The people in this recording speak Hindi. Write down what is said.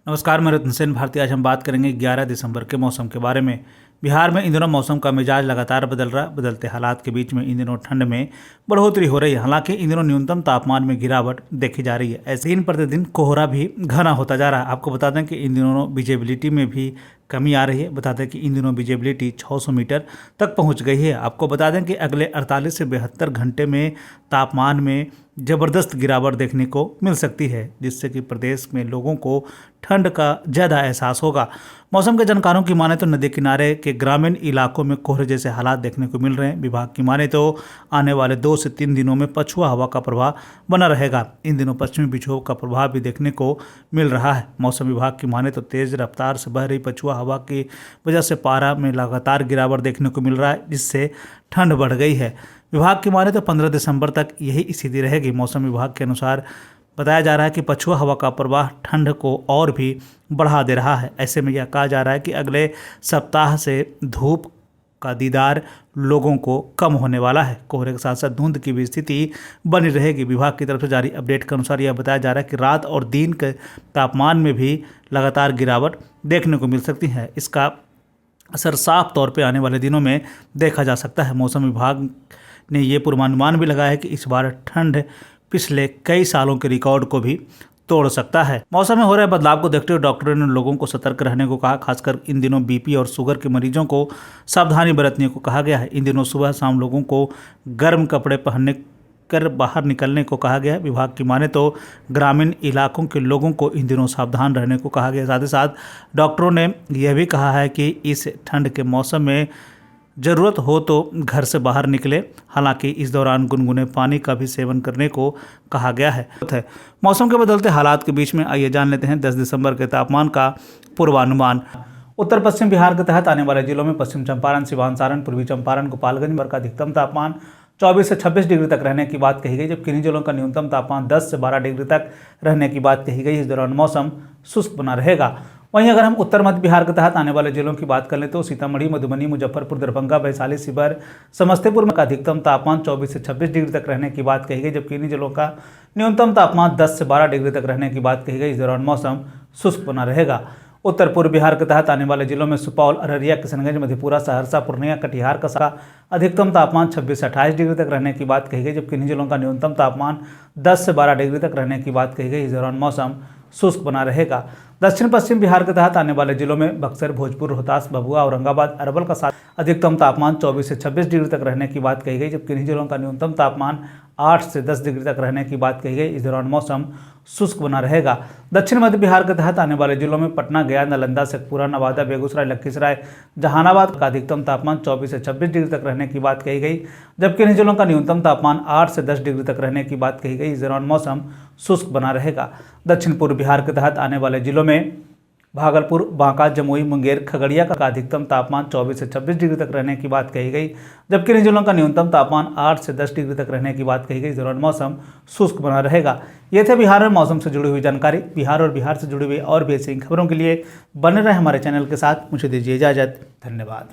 नमस्कार, मैं रत्न सेन भारती। आज हम बात करेंगे 11 दिसंबर के मौसम के बारे में। बिहार में इन दिनों मौसम का मिजाज लगातार बदल रहा है। बदलते हालात के बीच में इन दिनों ठंड में बढ़ोतरी हो रही है। हालांकि इन दिनों न्यूनतम तापमान में गिरावट देखी जा रही है। ऐसे दिन प्रतिदिन कोहरा भी घना होता जा रहा है। आपको बता दें कि इन दिनों विजिबिलिटी में भी कमी आ रही है। बता दें कि इन दिनों विजिबिलिटी 600 मीटर तक पहुंच गई है। आपको बता दें कि अगले 48 से 72 घंटे में तापमान में ज़बरदस्त गिरावट देखने को मिल सकती है, जिससे कि प्रदेश में लोगों को ठंड का ज़्यादा एहसास होगा। मौसम के जानकारों की माने तो नदी किनारे के ग्रामीण इलाकों में कोहरे जैसे हालात देखने को मिल रहे हैं। विभाग की माने तो आने वाले 2 से 3 दिनों में पछुआ हवा का प्रभाव बना रहेगा। इन दिनों पश्चिमी विक्षोभ का प्रभाव भी देखने को मिल रहा है। मौसम विभाग की माने तो तेज रफ्तार से बह रही पछुआ हवा की वजह से पारा में लगातार गिरावट देखने को मिल रहा है, जिससे ठंड बढ़ गई है। विभाग की माने तो 15 दिसंबर तक यही स्थिति रहेगी। मौसम विभाग के अनुसार बताया जा रहा है कि पछुआ हवा का प्रवाह ठंड को और भी बढ़ा दे रहा है। ऐसे में यह कहा जा रहा है कि अगले सप्ताह से धूप का दीदार लोगों को कम होने वाला है। कोहरे के साथ साथ धुंध की भी स्थिति बनी रहेगी। विभाग की तरफ से जारी अपडेट के अनुसार यह बताया जा रहा है कि रात और दिन के तापमान में भी लगातार गिरावट देखने को मिल सकती है। इसका असर साफ तौर पे आने वाले दिनों में देखा जा सकता है। मौसम विभाग ने ये पूर्वानुमान भी लगाया है कि इस बार ठंड पिछले कई सालों के रिकॉर्ड को भी तोड़ सकता है। मौसम में हो रहे बदलाव को देखते हुए डॉक्टरों ने लोगों को सतर्क रहने को कहा। खासकर इन दिनों बीपी और शुगर के मरीजों को सावधानी बरतने को कहा गया है। इन दिनों सुबह शाम लोगों को गर्म कपड़े पहनने कर बाहर निकलने को कहा गया है। विभाग की माने तो ग्रामीण इलाकों के लोगों को इन दिनों सावधान रहने को कहा गया। साथ ही साथ डॉक्टरों ने यह भी कहा है कि इस ठंड के मौसम में ज़रूरत हो तो घर से बाहर निकले। हालांकि इस दौरान गुनगुने पानी का भी सेवन करने को कहा गया है। मौसम के बदलते हालात के बीच में आइए जान लेते हैं 10 दिसंबर के तापमान का पूर्वानुमान। उत्तर पश्चिम बिहार के तहत आने वाले जिलों में पश्चिम चंपारण, सिवान, सारण, पूर्वी चंपारण, गोपालगंज का अधिकतम तापमान 24 से 26 डिग्री तक रहने की बात कही गई, जबकि किन्हीं जिलों का न्यूनतम तापमान 10 से 12 डिग्री तक रहने की बात कही गई। इस दौरान मौसम शुष्क बना रहेगा। वहीं अगर हम उत्तर मध्य बिहार के तहत आने वाले जिलों की बात कर लें तो सीतामढ़ी, मधुबनी, मुजफ्फरपुर, दरभंगा, वैशाली, शिवहर, समस्तीपुर का अधिकतम तापमान 24 से 26 डिग्री तक रहने की बात कही गई, जबकि इन्हीं जिलों का न्यूनतम तापमान 10 से 12 डिग्री तक रहने की बात कही गई। इस दौरान मौसम शुष्क बना रहेगा। उत्तर पूर्व बिहार के तहत आने वाले जिलों में सुपौल, अररिया, किशनगंज, मधेपुरा, सहरसा, पूर्णिया, कटिहार का अधिकतम तापमान 26 से 28 डिग्री तक रहने की बात कही गई, जबकि इन्हीं जिलों का न्यूनतम तापमान 10 से 12 डिग्री तक रहने की बात कही गई। इस दौरान मौसम शुष्क बना रहेगा। दक्षिण पश्चिम बिहार के तहत आने वाले जिलों में बक्सर, भोजपुर, रोहतास, भभुआ, औरंगाबाद, अरवल का साथ अधिकतम तापमान 24 से 26 डिग्री तक रहने की बात कही गई, जबकि इन्हीं जिलों का न्यूनतम तापमान 8 से 10 डिग्री तक रहने की बात कही गई। इस दौरान मौसम शुष्क बना रहेगा। दक्षिण मध्य बिहार के तहत आने वाले जिलों में पटना, गया, नालंदा, शेखपुरा, नवादा, बेगूसराय, लखीसराय, जहानाबाद का अधिकतम तापमान 24 से 26 डिग्री तक रहने की बात कही गई, जबकि इन जिलों का न्यूनतम तापमान 8 से 10 डिग्री तक रहने की बात कही गई। इस दौरान मौसम शुष्क बना रहेगा। दक्षिण पूर्व बिहार के तहत आने वाले जिलों में भागलपुर, बांका, जमुई, मुंगेर, खगड़िया का अधिकतम तापमान 24 से 26 डिग्री तक रहने की बात कही गई, जबकि इन जिलों का न्यूनतम तापमान 8 से 10 डिग्री तक रहने की बात कही गई। इस दौरान मौसम शुष्क बना रहेगा। ये थे बिहार में मौसम से जुड़ी हुई जानकारी। बिहार और बिहार से जुड़ी हुई और भी ऐसी खबरों के लिए बने रहे हमारे चैनल के साथ। मुझे दीजिए इजाजत। धन्यवाद।